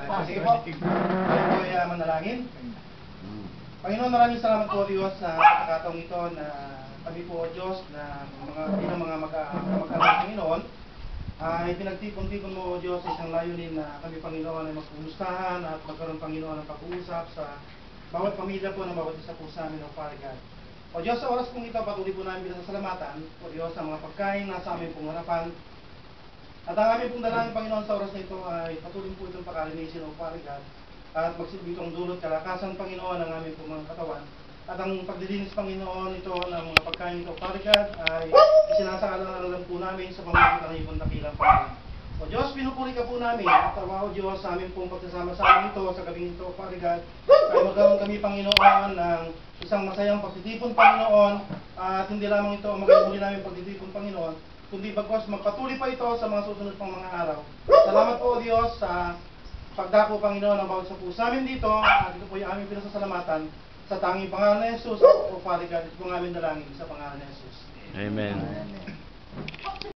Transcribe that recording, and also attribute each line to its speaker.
Speaker 1: Sige po. Tayo po ay manalangin. Panginoon, maraming salamat po Diyos sa pagkakataong ito na kami po Diyos na bilang mga mag-aral Panginoon ay pinagtipon-tipon mo Diyos sa isang layunin na kami Panginoon ay magkumustahan at magkaroon Panginoon ng pag-uusap sa bawat pamilya po ng bawat isa po sa amin o Father God. O Diyos, sa oras pong ito patuloy po namin pinasasalamatan o Diyos sa mga pagkain nasa aming pong harapan. At ang aming pong dalangin Panginoon sa oras na ito ay patuloy po itong pakalinisin o Father God at magsilbi itong dulot kalakasan Panginoon ng aming pong mga katawan. At ang paglilinis Panginoon ito ng mga pagkain ito Father God ay isinasaalang-alang po namin sa pamamagitan ng ipong dakilang Panginoon. O Diyos, pinupuri ka po namin at o Diyos sa aming pong pagsasama sa amin ito sa gabing ito Father God ay magkaroon kami Panginoon ng isang masayang pagtitipon Panginoon at hindi lamang ito ang magiging namin pagtitipon Panginoon kundi bagwas magpatuloy pa ito sa mga susunod pang mga araw. Salamat po Diyos sa pagdako Panginoon ng bawat sa puso amin dito at ito po yung aming pinasasalamatan sa tanging pangalan ni Jesus o Father God. Ito po ang aming dalangin sa pangalan ni Jesus.
Speaker 2: Amen.